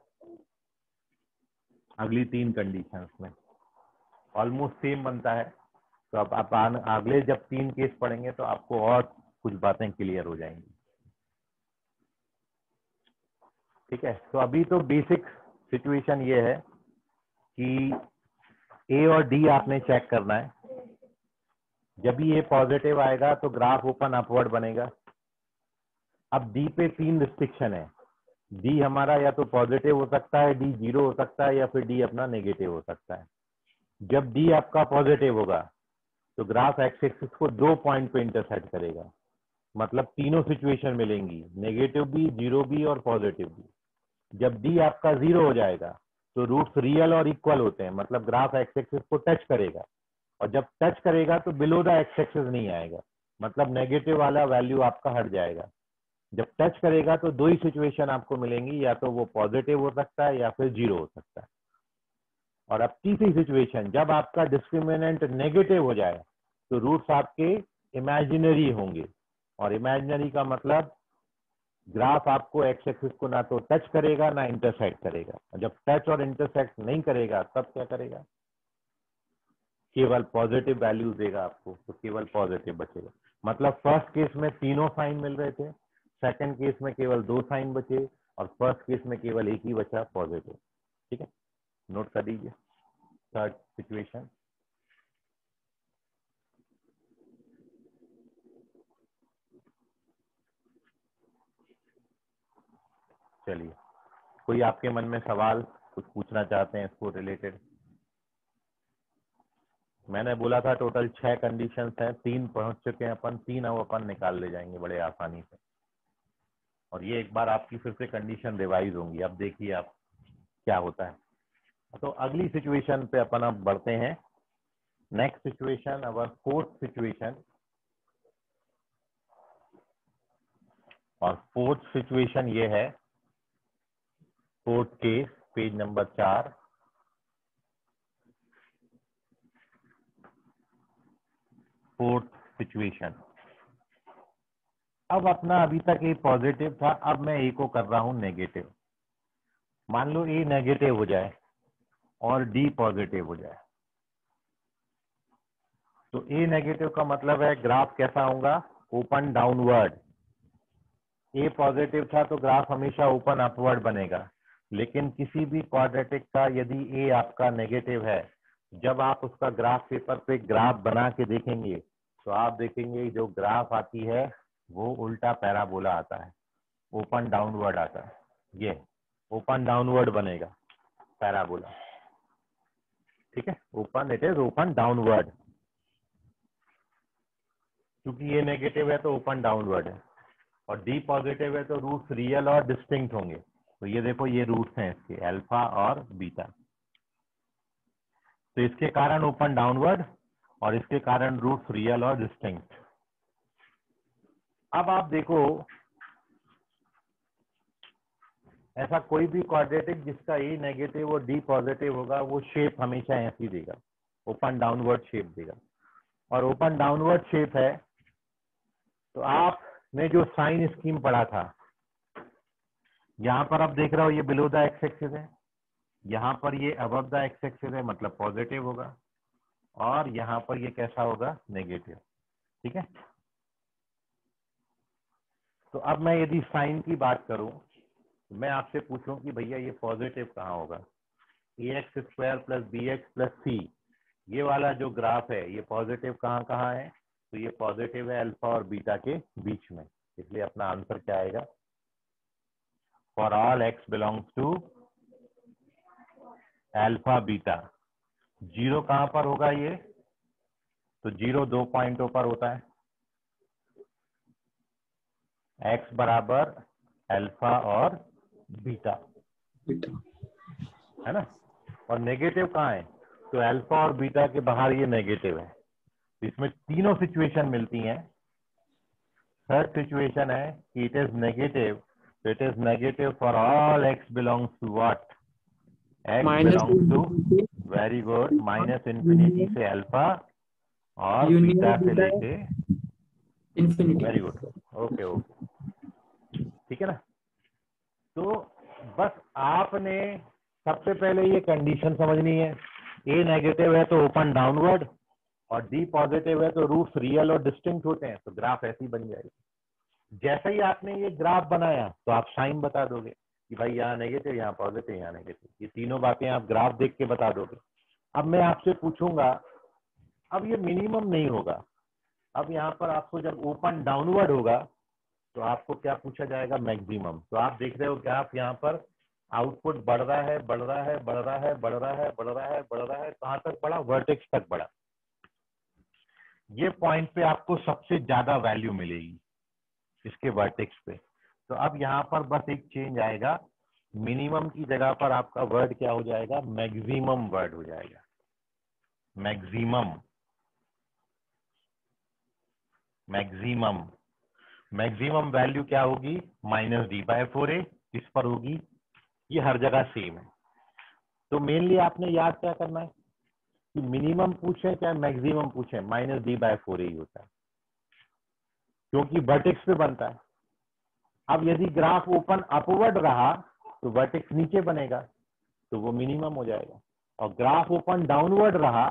अगली 3 कंडीशंस में ऑलमोस्ट सेम बनता है, तो अब आप अगले जब 3 केस पढ़ेंगे तो आपको और कुछ बातें क्लियर हो जाएंगी। ठीक है, तो अभी तो बेसिक सिचुएशन ये है कि ए और डी आपने चेक करना है। जब भी ये पॉजिटिव आएगा तो ग्राफ ओपन अपवर्ड बनेगा। अब डी पे 3 रिस्ट्रिक्शन है। डी हमारा या तो पॉजिटिव हो सकता है, डी 0 हो सकता है, या फिर डी अपना नेगेटिव हो सकता है। जब डी आपका पॉजिटिव होगा तो ग्राफ एक्स एक्सिस को 2 पॉइंट पे इंटरसेक्ट करेगा, मतलब तीनों सिचुएशन मिलेंगी, नेगेटिव भी, 0 भी और पॉजिटिव भी। जब डी आपका 0 हो जाएगा तो रूट्स रियल और इक्वल होते हैं, मतलब ग्राफ एक्स एक्सिस को टच करेगा, और जब टच करेगा तो बिलो द एक्स एक्सिस नहीं आएगा, मतलब नेगेटिव वाला वैल्यू आपका हट जाएगा। जब टच करेगा तो 2 ही सिचुएशन आपको मिलेंगी, या तो वो पॉजिटिव हो सकता है या फिर 0 हो सकता है। और अब तीसरी सिचुएशन, जब आपका डिस्क्रिमिनेंट नेगेटिव हो जाए तो रूट्स आपके इमेजिनरी होंगे, और इमेजिनरी का मतलब ग्राफ आपको एक्स एक्सिस को ना तो टच करेगा ना इंटरसेक्ट करेगा। जब टच और इंटरसेक्ट नहीं करेगा तब क्या करेगा? केवल पॉजिटिव वैल्यूज देगा आपको, तो केवल पॉजिटिव बचेगा। मतलब फर्स्ट केस में तीनों साइन मिल रहे थे, सेकंड केस में केवल 2 साइन बचे, और फर्स्ट केस में केवल एक ही बचा, पॉजिटिव। ठीक है, नोट कर दीजिए थर्ड सिचुएशन। चलिए, कोई आपके मन में सवाल कुछ पूछना चाहते हैं इसको रिलेटेड? मैंने बोला था टोटल 6 कंडीशंस हैं, 3 पहुंच चुके हैं अपन, 3 अब अपन निकाल ले जाएंगे बड़े आसानी से। और ये एक बार आपकी फिर से कंडीशन रिवाइज होंगी। अब देखिए आप क्या होता है। तो अगली सिचुएशन पे अपन अब बढ़ते हैं। नेक्स्ट सिचुएशन, अवर फोर्थ सिचुएशन। और फोर्थ सिचुएशन ये है fourth case, page number 4। Fourth situation. अब अपना अभी तक ए पॉजिटिव था, अब मैं ए को कर रहा हूं नेगेटिव। मान लो ए नेगेटिव हो जाए और डी पॉजिटिव हो जाए, तो ए नेगेटिव का मतलब है ग्राफ कैसा होगा, ओपन डाउनवर्ड। ए पॉजिटिव था तो ग्राफ हमेशा ओपन अपवर्ड बनेगा। लेकिन किसी भी क्वाड्रेटिक का यदि ए आपका नेगेटिव है, जब आप उसका ग्राफ पेपर पे ग्राफ बना के देखेंगे तो आप देखेंगे जो ग्राफ आती है वो उल्टा पैराबोला आता है, ओपन डाउनवर्ड आता है। ये ओपन डाउनवर्ड बनेगा पैराबोला, ठीक है। Open, it is open downward. क्योंकि ये नेगेटिव है तो ओपन डाउनवर्ड है, और डी पॉजिटिव है तो रूट्स रियल और डिस्टिंक्ट होंगे। तो ये देखो, ये रूट्स हैं इसके, अल्फा और बीटा। तो इसके कारण ओपन डाउनवर्ड और इसके कारण रूट्स रियल और डिस्टिंक्ट। अब आप देखो, ऐसा कोई भी क्वाड्रेटिक जिसका ए नेगेटिव और डी पॉजिटिव होगा वो शेप हमेशा ऐसी देगा, ओपन डाउनवर्ड शेप देगा। और ओपन डाउनवर्ड शेप है तो आपने जो साइन स्कीम पढ़ा था, यहां पर आप देख रहे हो ये बिलो द एक्स एक्सिस है, यहाँ पर ये अबव द एक्स एक्सिस है, मतलब पॉजिटिव होगा, और यहाँ पर ये कैसा होगा, नेगेटिव, ठीक है। तो अब मैं यदि साइन की बात करूं तो मैं आपसे पूछूं कि भैया ये पॉजिटिव कहाँ होगा, A X square plus B X plus C, ये वाला जो ग्राफ है ये पॉजिटिव कहाँ कहाँ है, तो ये पॉजिटिव है अल्फा और बीटा के बीच में। इसलिए अपना आंसर क्या आएगा, for all x belongs to alpha beta. Zero कहां पर होगा ये, तो जीरो 2 पॉइंटों पर होता है, एक्स बराबर अल्फा और बीटा, है ना। और नेगेटिव कहाँ है, तो अल्फा और बीटा के बाहर ये नेगेटिव है। तो इसमें तीनों सिचुएशन मिलती हैं। थर्ड सिचुएशन है कि इट इज नेगेटिव, तो it is negative for all x belongs to what, x belongs to, very good, minus infinity से अल्फा और बीटा से लेके infinity, very good, okay okay, ठीक है ना। तो बस आपने सबसे पहले ये कंडीशन समझनी है, ए नेगेटिव है तो ओपन डाउनवर्ड और डी पॉजिटिव है तो रूट्स रियल और डिस्टिंक्ट होते हैं, तो ग्राफ ऐसी बन जाएगी। जैसे ही आपने ये ग्राफ बनाया तो आप साइन बता दोगे कि भाई यहाँ नेगेटिव, यहाँ पॉजिटिव, यहाँ नेगेटिव, ये तीनों बातें आप ग्राफ देख के बता दोगे। अब मैं आपसे पूछूंगा, अब ये मिनिमम नहीं होगा, अब यहाँ पर आपको जब ओपन डाउनवर्ड होगा तो आपको क्या पूछा जाएगा, मैक्सिमम। तो आप देख रहे हो ग्राफ यहाँ पर आउटपुट बढ़ रहा है, बढ़ रहा है, बढ़ रहा है, बढ़ रहा है, बढ़ रहा है, बढ़ रहा है, कहाँ तक बढ़ा, वर्टेक्स तक बढ़ा। ये पॉइंट पे आपको सबसे ज्यादा वैल्यू मिलेगी इसके वर्टेक्स पे। तो अब यहाँ पर बस एक चेंज आएगा, मिनिमम की जगह पर आपका वर्ड क्या हो जाएगा, मैक्सिमम वर्ड हो जाएगा, मैक्सिमम, मैक्सिमम। मैक्सिमम वैल्यू क्या होगी, माइनस डी बाय 4a, इस पर होगी, ये हर जगह सेम है। तो मेनली आपने याद क्या करना है कि मिनिमम पूछे चाहे मैक्सिमम पूछे, माइनस डी बाय 4a ही होता है, क्योंकि वर्टेक्स पे बनता है। अब यदि ग्राफ ओपन अपवर्ड रहा तो वर्टेक्स नीचे बनेगा, तो वो मिनिमम हो जाएगा, और ग्राफ ओपन डाउनवर्ड रहा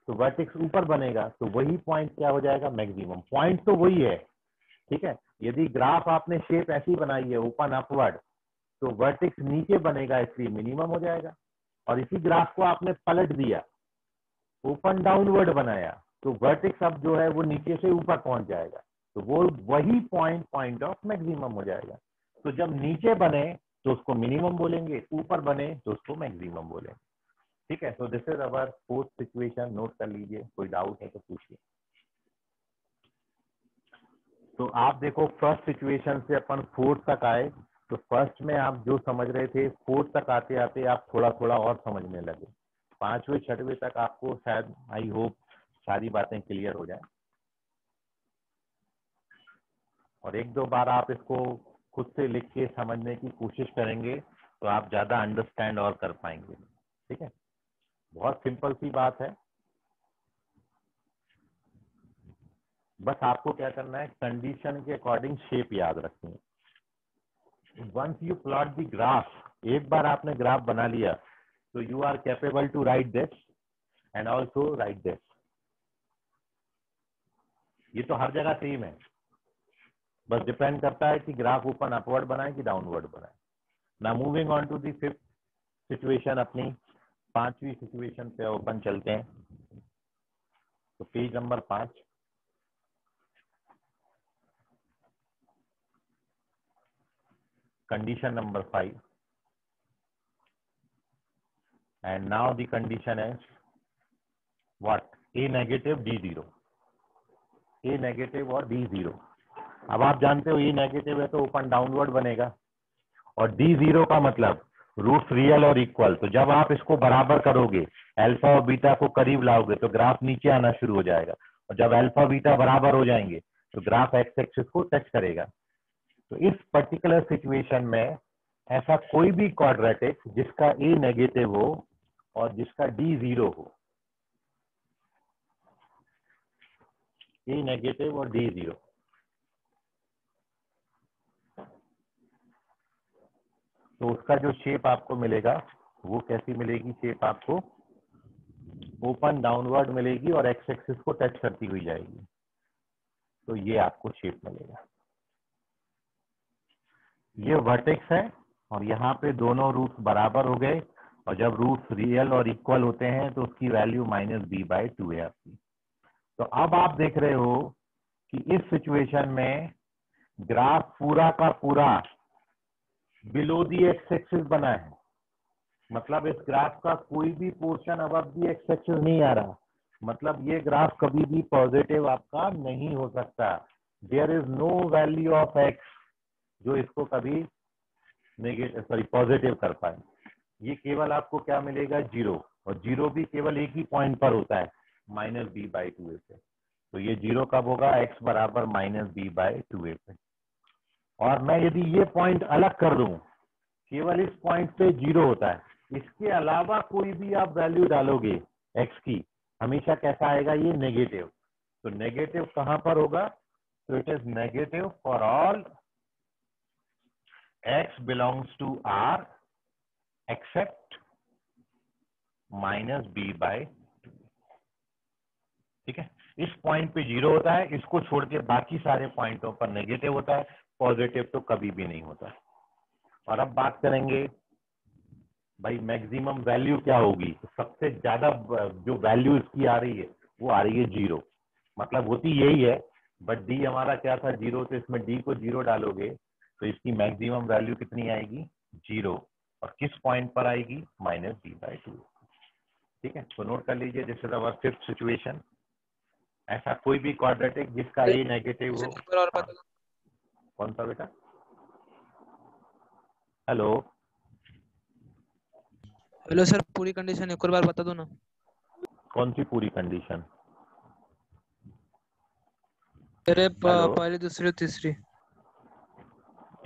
तो वर्टेक्स ऊपर बनेगा, तो वही पॉइंट क्या हो जाएगा, मैक्सिमम। पॉइंट तो वही है, ठीक है। यदि ग्राफ आपने शेप ऐसी बनाई है ओपन अपवर्ड, तो वर्टेक्स नीचे बनेगा, इसलिए मिनिमम हो जाएगा। और इसी ग्राफ को आपने पलट दिया, ओपन डाउनवर्ड बनाया, तो वर्टेक्स अब जो है वो नीचे से ऊपर पहुंच जाएगा, तो वो वही पॉइंट, पॉइंट ऑफ मैक्सिमम हो जाएगा। तो जब नीचे बने तो उसको मिनिमम बोलेंगे, ऊपर बने तो उसको मैक्सिमम बोलेंगे, ठीक है। तो this is our fourth situation, note कर लीजिए, कोई डाउट है तो पूछिए। तो आप देखो फर्स्ट सिचुएशन से अपन फोर्थ तक आए, तो फर्स्ट में आप जो समझ रहे थे, फोर्थ तक आते आते आप थोड़ा थोड़ा और समझने लगे। पांचवें छठवें तक आपको शायद, आई होप, सारी बातें क्लियर हो जाए, और एक दो बार आप इसको खुद से लिख के समझने की कोशिश करेंगे तो आप ज्यादा अंडरस्टैंड और कर पाएंगे। ठीक है, बहुत सिंपल सी बात है। बस आपको क्या करना है, कंडीशन के अकॉर्डिंग शेप याद रखनी है। Once you plot the graph, एक बार आपने ग्राफ बना लिया तो you are capable to write this and also write this. ये तो हर जगह सेम है, बस डिपेंड करता है कि ग्राफ ऊपर अपवर्ड बनाए कि डाउनवर्ड बनाए। Now moving on to the fifth situation, अपनी पांचवी सिचुएशन पे ओपन चलते हैं। तो page number 5, condition number 5, and now the condition is what? A negative D 0, A negative और D 0। अब आप जानते हो A नेगेटिव है तो ओपन डाउनवर्ड बनेगा, और D 0 का मतलब रूट्स रियल और इक्वल। तो जब आप इसको बराबर करोगे, अल्फा और बीटा को करीब लाओगे, तो ग्राफ नीचे आना शुरू हो जाएगा, और जब अल्फा बीटा बराबर हो जाएंगे तो ग्राफ एक्स एक्सिस को टच करेगा। तो इस पर्टिकुलर सिचुएशन में ऐसा कोई भी क्वाड्रेटिक जिसका ए नेगेटिव हो और जिसका डी 0 हो, ए नेगेटिव और डी 0, तो उसका जो शेप आपको मिलेगा वो कैसी मिलेगी? शेप आपको ओपन डाउनवर्ड मिलेगी और एक्स एक्सिस को टच करती हुई जाएगी। तो ये आपको शेप मिलेगा। ये वर्टेक्स है और यहाँ पे दोनों रूट्स बराबर हो गए, और जब रूट्स रियल और इक्वल होते हैं तो उसकी वैल्यू -b/2 है आपकी। तो अब आप देख रहे हो कि इस सिचुएशन में ग्राफ पूरा का पूरा बिलो दी एक्स एक्सिस बना है, मतलब इस ग्राफ का कोई भी पोर्शन अबव दी एक्स एक्सिस नहीं आ रहा, मतलब ये ग्राफ कभी भी पॉजिटिव आपका नहीं हो सकता। There is no value of x जो इसको कभी नेगेटिव पॉजिटिव कर पाए। ये केवल आपको क्या मिलेगा? 0, और 0 भी केवल एक ही पॉइंट पर होता है, -b/2a पे। तो ये 0 कब होगा? x बराबर -b/2a पे। और मैं यदि ये पॉइंट अलग कर दूं, केवल इस पॉइंट पे 0 होता है, इसके अलावा कोई भी आप वैल्यू डालोगे x की, हमेशा कैसा आएगा? ये नेगेटिव। तो नेगेटिव कहां पर होगा? तो it is negative for all x belongs to R except -b/2। ठीक है, इस पॉइंट पे 0 होता है, इसको छोड़ के बाकी सारे पॉइंटों पर नेगेटिव होता है, पॉजिटिव तो कभी भी नहीं होता। और अब बात करेंगे भाई मैक्सिमम वैल्यू क्या होगी। तो सबसे ज्यादा जो वैल्यू इसकी आ रही है वो आ रही है 0, मतलब होती यही है, बट डी हमारा क्या था? 0। तो इसमें डी को 0 डालोगे तो इसकी मैक्सिमम वैल्यू कितनी आएगी? 0। और किस पॉइंट पर आएगी? -b/2। ठीक है, तो नोट कर लीजिए, this is our fifth situation. ऐसा कोई भी क्वाड्रेटिक जिसका ए नेगेटिव हो। एक बार और हाँ, बता दो। कौन सा बेटा? हेलो हेलो सर, पूरी कंडीशन एक और बार बता दो ना। कौन सी पूरी कंडीशन? अरे हेलो, पहली, दूसरी, तीसरी।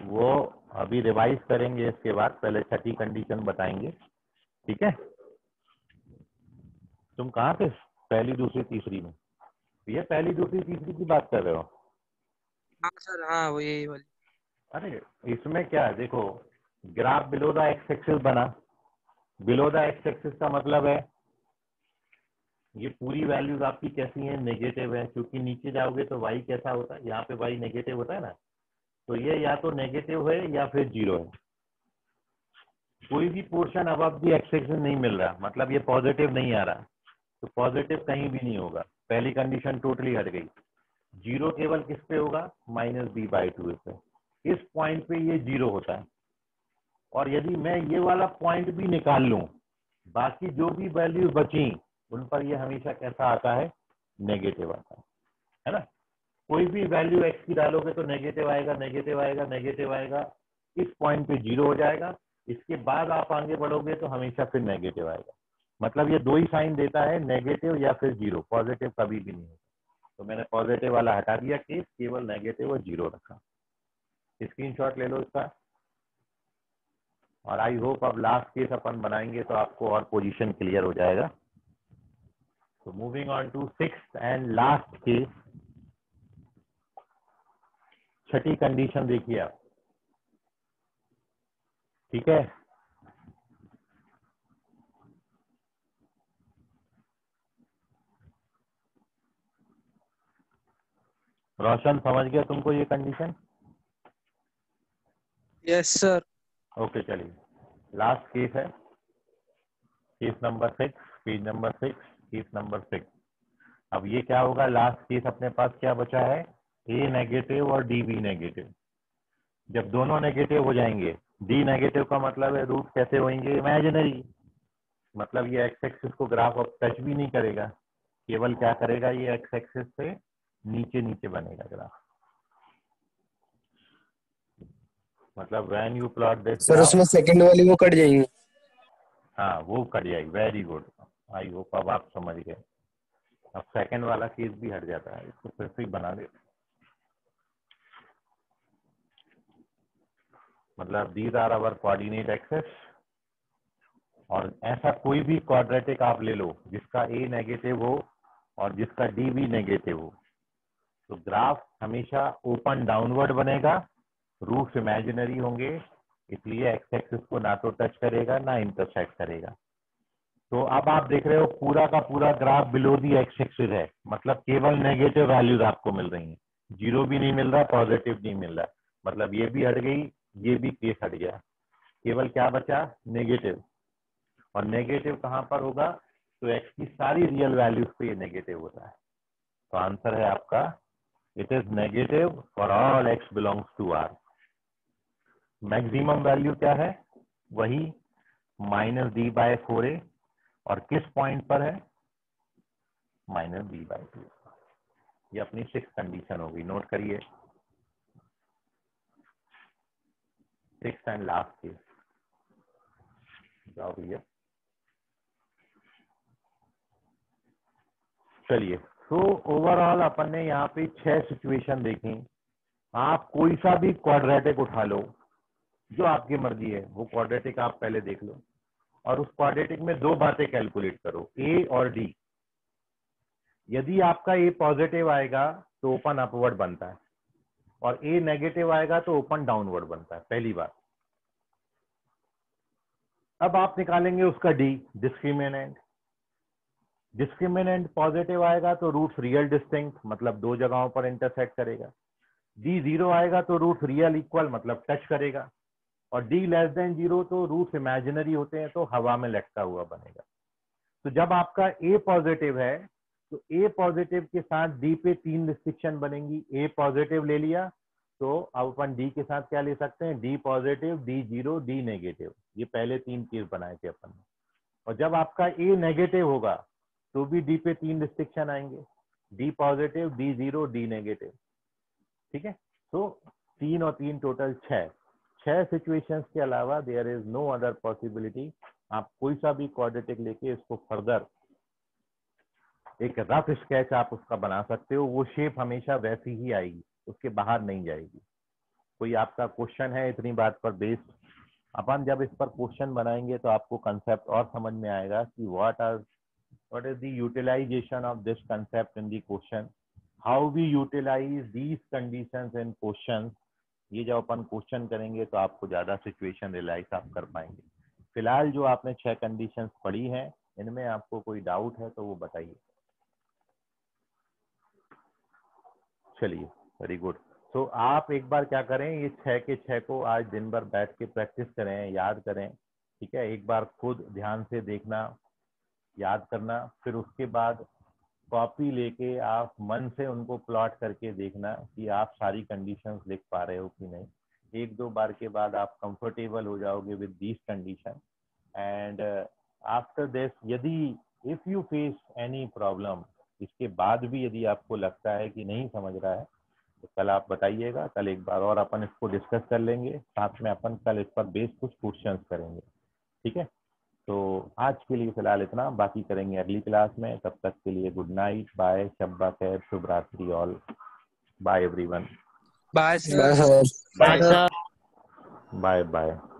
वो अभी रिवाइज करेंगे इसके बाद, पहले छठी कंडीशन बताएंगे। ठीक है, तुम कहाँ थे? पहली, दूसरी, तीसरी में? ये पहली, दूसरी, तीसरी की बात कर रहे हो? हाँ सर, हाँ वो यही वाली। अरे इसमें क्या है, देखो graph below the x axis बना। बिलो द एक्स एक्सिस का मतलब है ये पूरी वैल्यूज आपकी कैसी हैं? नेगेटिव है, क्योंकि नीचे जाओगे तो y कैसा होता है? यहाँ पे y नेगेटिव होता है ना, तो ये या तो नेगेटिव है या फिर 0 है। कोई भी पोर्शन अबव दी एक्स एक्सिस नहीं मिल रहा, मतलब ये पॉजिटिव नहीं आ रहा, तो पॉजिटिव कहीं भी नहीं होगा। पहली कंडीशन टोटली हट गई। 0 केवल किस पे होगा? -b/2 पे। इस पॉइंट पे ये 0 होता है, और यदि मैं ये वाला पॉइंट भी निकाल लूं, बाकी जो भी वैल्यू बची उन पर ये हमेशा कैसा आता है? नेगेटिव आता है ना। कोई भी वैल्यू एक्स की डालोगे तो नेगेटिव आएगा, नेगेटिव आएगा, नेगेटिव आएगा, इस पॉइंट पे 0 हो जाएगा। इसके बाद आप आगे बढ़ोगे तो हमेशा फिर नेगेटिव आएगा। मतलब ये दो ही साइन देता है, नेगेटिव या फिर 0, पॉजिटिव कभी भी नहीं होता। तो मैंने पॉजिटिव वाला हटा दिया केस, केवल नेगेटिव और 0 रखा। स्क्रीनशॉट ले लो इसका। और आई होप अब लास्ट केस अपन बनाएंगे तो आपको और पोजीशन क्लियर हो जाएगा। तो moving on to 6th and last case, छठी कंडीशन देखिए आप, ठीक है। रोशन समझ गया तुमको ये कंडीशन? Yes sir. ओके चलिए, लास्ट केस है, case number 6, page number 6, case number 6। अब ये क्या होगा, लास्ट केस अपने पास क्या बचा है, ए नेगेटिव और डी बी नेगेटिव। जब दोनों नेगेटिव हो जाएंगे, डी नेगेटिव का मतलब है रूट कैसे होंगे, इमेजिनरी, मतलब ये एक्स एक्सिस को ग्राफ अब टच भी नहीं करेगा, केवल क्या करेगा, ये एक्स एक्सिस से नीचे नीचे बनेगा ग्राफ। मतलब when you plot this sir graph, उसमें सेकंड वाली वो कट जाएंगी। हाँ वो कट जाएगी, वेरी गुड, आई होप अब आप समझ गए। अब सेकंड वाला केस भी हट जाता है, इसको फिर से बना दे। मतलब these are our coordinate axes, और ऐसा कोई भी क्वाड्रेटिक आप ले लो जिसका ए नेगेटिव हो और जिसका डी भी नेगेटिव हो, तो ग्राफ हमेशा ओपन डाउनवर्ड बनेगा, रूट्स इमेजिनरी होंगे, इसलिए एक्स एक्सिस को ना तो टच करेगा ना इंटरसेक्ट करेगा। तो अब आप देख रहे हो पूरा का पूरा graph below the x axis है, मतलब केवल नेगेटिव वैल्यूज आपको मिल रही हैं, जीरो भी नहीं मिल रहा, पॉजिटिव नहीं मिल रहा, मतलब ये भी हट गई, ये भी केस हट गया, केवल क्या बचा, नेगेटिव। और नेगेटिव कहाँ पर होगा, तो एक्स की सारी रियल वैल्यूज पे ये नेगेटिव होता है। तो आंसर है आपका, it is negative for all x belongs to R. Maximum value क्या है, वही -d/4a, और किस पॉइंट पर है, -d/2। ये अपनी 6th कंडीशन होगी, नोट करिए, 6th एंड लास्ट केस। जाओ भैया, चलिए। तो ओवरऑल अपन ने यहाँ पे 6 सिचुएशन देखी। आप कोई सा भी क्वाड्रेटिक उठा लो, जो आपकी मर्जी है, वो क्वाड्रेटिक आप पहले देख लो, और उस क्वाड्रेटिक में दो बातें कैलकुलेट करो, ए और डी। यदि आपका ए पॉजिटिव आएगा तो ओपन अपवर्ड बनता है, और ए नेगेटिव आएगा तो ओपन डाउनवर्ड बनता है, पहली बात। अब आप निकालेंगे उसका डी, डिस्क्रिमिनेंट। डिस्क्रिमिनेंट पॉजिटिव आएगा तो रूट्स रियल डिस्टिंक्ट, मतलब दो जगहों पर इंटरसेक्ट करेगा। डी 0 आएगा तो रूट्स रियल इक्वल, मतलब टच करेगा। और डी <0 तो रूट्स इमेजिनरी होते हैं, तो हवा में लटका हुआ बनेगा। तो जब आपका ए पॉजिटिव है तो ए पॉजिटिव के साथ डी पे 3 रिस्ट्रिक्शन बनेंगी। ए पॉजिटिव ले लिया तो अब अपन डी के साथ क्या ले सकते हैं, D positive, D 0, D negative, ये पहले 3 केस बनाए थे अपन ने। और जब आपका ए नेगेटिव होगा तो भी डी पे 3 रिस्ट्रिक्शन आएंगे, D positive, D 0, D negative, ठीक है। तो 3 और 3 टोटल 6 सिचुएशंस के अलावा there is no other possibility. आप कोई सा भी क्वाड्रेटिक लेके इसको फर्दर एक रफ स्केच आप उसका बना सकते हो, वो शेप हमेशा वैसी ही आएगी, उसके बाहर नहीं जाएगी। कोई आपका क्वेश्चन है इतनी बात पर बेस्ड, अपन जब इस पर क्वेश्चन बनाएंगे तो आपको कंसेप्ट और समझ में आएगा कि what is the utilization of this concept in the question, how we utilize these conditions in questions। ये जब अपन क्वेश्चन करेंगे तो आपको ज्यादा सिचुएशन रियलाइज आप कर पाएंगे। फिलहाल जो आपने 6 कंडीशंस पढ़ी हैं, इनमें आपको कोई डाउट है तो वो बताइए। चलिए, वेरी गुड। तो आप एक बार क्या करें, ये 6 के 6 को आज दिन भर बैठ के प्रैक्टिस करें, याद करें, ठीक है। एक बार खुद ध्यान से देखना, याद करना, फिर उसके बाद कॉपी लेके आप मन से उनको प्लॉट करके देखना कि आप सारी कंडीशंस लिख पा रहे हो कि नहीं। 1-2 बार के बाद आप कंफर्टेबल हो जाओगे with these condition. And after this, यदि if you face any problem, इसके बाद भी यदि आपको लगता है कि नहीं समझ रहा है, तो कल आप बताइएगा, कल एक बार और अपन इसको डिस्कस कर लेंगे, साथ में अपन कल इस पर बेस्ड कुछ क्वेश्चंस करेंगे, ठीक है। तो आज के लिए फिलहाल इतना, बाकी करेंगे अगली क्लास में। तब तक के लिए गुड नाइट, बाय, शब्बा खैर, शुभ रात्रि all, bye everyone, bye bye sir. Sir. Bye sir. Bye bye.